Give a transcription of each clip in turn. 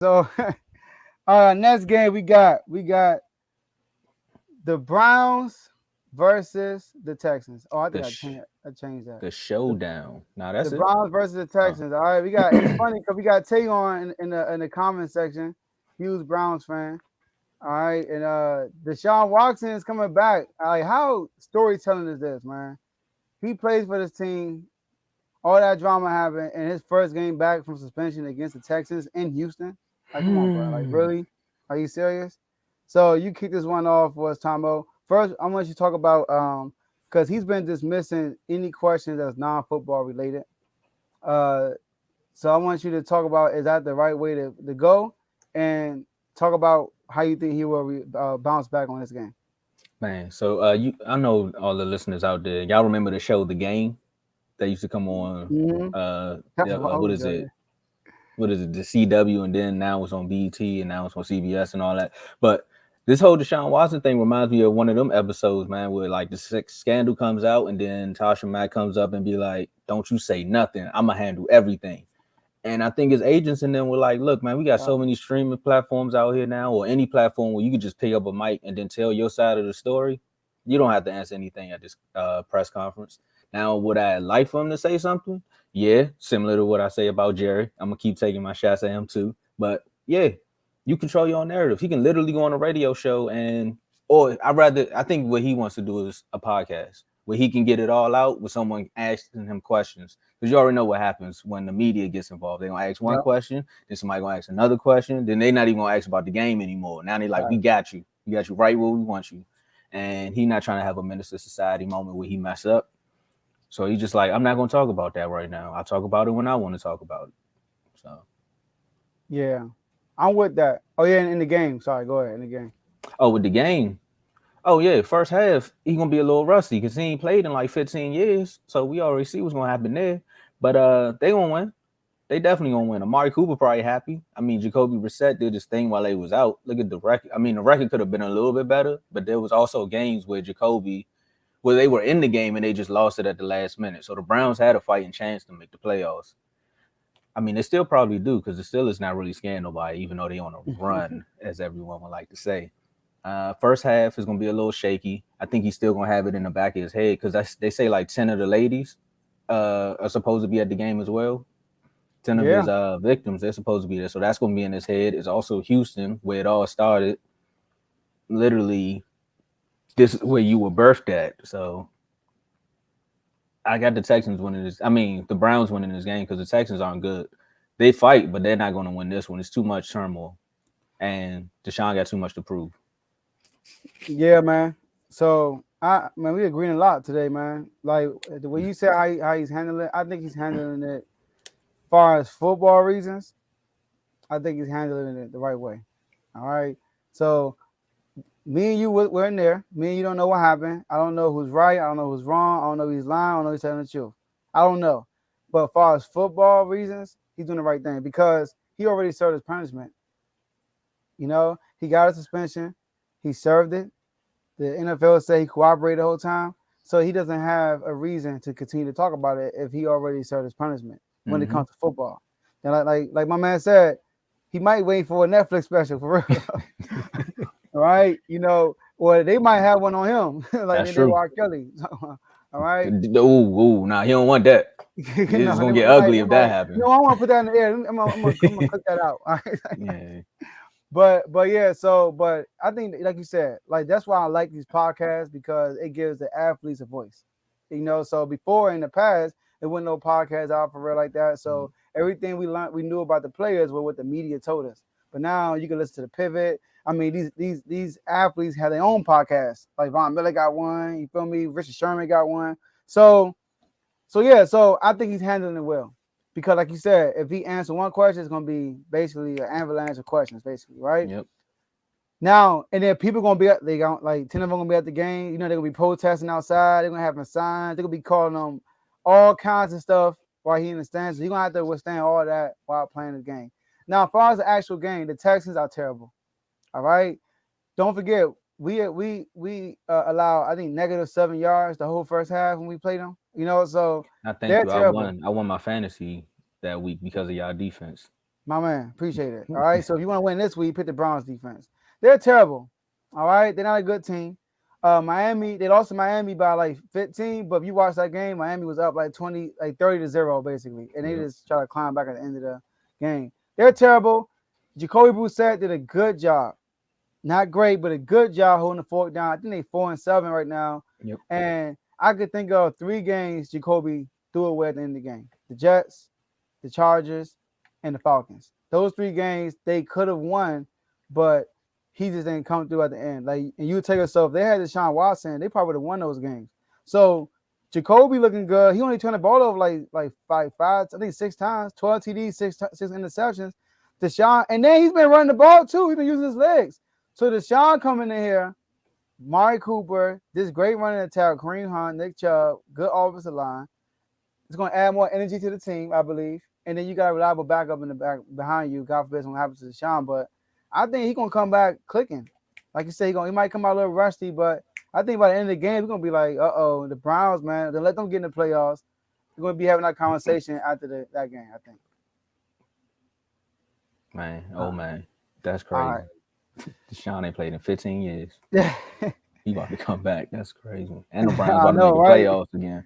So, next game we got the Browns versus the Texans. Oh, I The think sh- I changed that. the The, showdown. Nah, the that's it. Browns versus the Oh. Texans. All right, we got. It's funny because we got Tay on in the comment section. Huge Browns fan. All right, and Deshaun Watson is coming back. Like, how storytelling is this, man? He plays for this team. All that drama happened in his first game back from suspension against the Texans in Houston. Like, come on, bro. Like, really? Are you serious? So you kick this one off for us, Tomo. First, I want you to talk about because he's been dismissing any questions that's non-football related. Uh, so I want you to talk about is that the right way to go, and talk about how you think he will bounce back on this game. Man, so I know all the listeners out there. Y'all remember the show The Game that used to come on? Mm-hmm. That's Yeah, what wild, is guy. it? What is it? The CW, and then now it's on BET, and now it's on CBS and all that. But this whole Deshaun Watson thing reminds me of one of them episodes, man, where like the sex scandal comes out, and then Tasha Mack comes up and be like, "Don't you say nothing. I'ma handle everything." And I think his agents and them were like, look, man, we got so many streaming platforms out here now, or any platform where you could just pick up a mic and then tell your side of the story. You don't have to answer anything at this press conference. Now, would I like for him to say something? Yeah, similar to what I say about Jerry. I'm going to keep taking my shots at him too. But yeah, you control your own narrative. He can literally go on a radio show or I think what he wants to do is a podcast where he can get it all out with someone asking him questions, because you already know what happens when the media gets involved. They're gonna ask one Yep. question, then somebody gonna ask another question, then they not even gonna ask about the game anymore. Now they like, Right. we got you right where we want you. And he not trying to have a minister society moment where he mess up. So he's just like, I'm not gonna talk about that right now. I'll talk about it when I want to talk about it. So Yeah. I'm with that. Oh yeah, in the game. Sorry, go ahead in the game. with the game, oh yeah, first half he gonna be a little rusty because he ain't played in like 15 years. So we already see what's gonna happen there. But they gonna win. They definitely gonna win. Amari Cooper probably happy. I mean, Jacoby Brissett did his thing while they was out. Look at the record. I mean, the record could have been a little bit better, but there was also games where they were in the game and they just lost it at the last minute. So the Browns had a fighting chance to make the playoffs. I mean, they still probably do because the Steelers not really scaring nobody, even though they on a run, as everyone would like to say. First half is gonna be a little shaky. I think he's still gonna have it in the back of his head because they say like 10 of the ladies are supposed to be at the game as well. 10 of Yeah. his victims, they're supposed to be there. So that's going to be in his head. It's also Houston, where it all started. Literally, this is where you were birthed at. So I got the Texans winning this. I mean, the Browns winning this game because the Texans aren't good. They fight, but they're not going to win this one. It's too much turmoil. And Deshaun got too much to prove. Yeah, man. So man, we agreeing a lot today, man. Like the way you said how he's handling it, I think he's handling it far as football reasons. I think he's handling it the right way. All right. So me and you we're in there. Me and you don't know what happened. I don't know who's right. I don't know who's wrong. I don't know if he's lying. I don't know if he's telling the truth. I don't know. But as far as football reasons, he's doing the right thing because he already served his punishment. You know, he got a suspension. He served it. The NFL said he cooperated the whole time, so he doesn't have a reason to continue to talk about it if he already served his punishment when it Mm-hmm. comes to football. And like my man said, he might wait for a Netflix special for real. All right, or they might have one on him, like That's they did with true. R. Kelly. All right, Ooh, nah, he don't want that. It's going to get ugly if that happens. I want to put that in the air. I'm gonna cut that out. All right. Yeah. But yeah, but I think like you said, like that's why I like these podcasts because it gives the athletes a voice. So before in the past, there wasn't no podcast out for real like that. So everything we knew about the players were what the media told us. But now you can listen to the pivot. I mean, these athletes have their own podcasts. Like Von Miller got one, you feel me? Richard Sherman got one. So I think he's handling it well. Because like you said, if he answers one question, it's gonna be basically an avalanche of questions, basically, right? Yep. Now and then people gonna be they got like 10 of them gonna be at the game. They're gonna be protesting outside. They're gonna have signs. They're gonna be calling them all kinds of stuff while he in the stands. So he's gonna have to withstand all that while playing the game. Now, as far as the actual game, the Texans are terrible. All right, don't forget we allow I think -7 yards the whole first half when we played them. So I thank they're you. I terrible. won. I won my fantasy that week because of y'all defense. My man, appreciate it. All right. So if you want to win this week, pick the Browns defense. They're terrible. All right. They're not a good team. Miami, they lost to Miami by like 15, but if you watch that game, Miami was up like 20, like 30-0, basically. And they just try to climb back at the end of the game. They're terrible. Jacoby Brissett did a good job. Not great, but a good job holding the fork down. I think they 4-7 right now. Yep. And I could think of 3 games Jacoby threw away at the end of the game. The Jets, the Chargers, and the Falcons. Those 3 games they could have won, but he just didn't come through at the end. Like, and you take yourself, if they had Deshaun Watson, they probably would have won those games. So Jacoby looking good. He only turned the ball over like five, I think 6 times, 12 TDs, 6 interceptions. Deshaun, and then he's been running the ball too. He's been using his legs. So Deshaun coming in here, Mari Cooper, this great running attack, Kareem Hunt, Nick Chubb, good offensive line. It's going to add more energy to the team, I believe. And then you got a reliable backup in the back behind you. God forbid something happens to Deshaun, but I think he's going to come back clicking. Like you said, he might come out a little rusty, but I think by the end of the game, we're going to be like, the Browns, man, they let them get in the playoffs. We're going to be having that conversation after that game, I think. Man, man, that's crazy. Right. Deshaun ain't played in 15 years. Yeah. He about to come back. That's crazy. And the Browns about to make the playoffs again.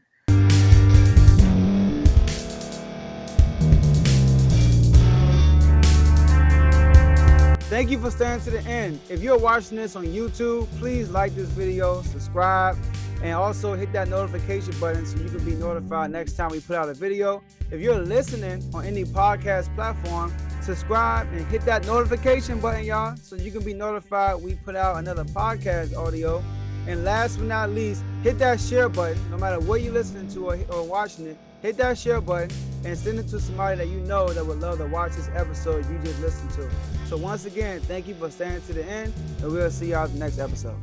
Thank you for staying to the end. If you're watching this on YouTube, please like this video, subscribe, and also hit that notification button so you can be notified next time we put out a video. If you're listening on any podcast platform, subscribe and hit that notification button, y'all, so you can be notified we put out another podcast audio. And last but not least, hit that share button. No matter what you're listening to or watching it, hit that share button and send it to somebody that you know that would love to watch this episode you just listened to. So once again, thank you for staying to the end, and we'll see y'all in the next episode.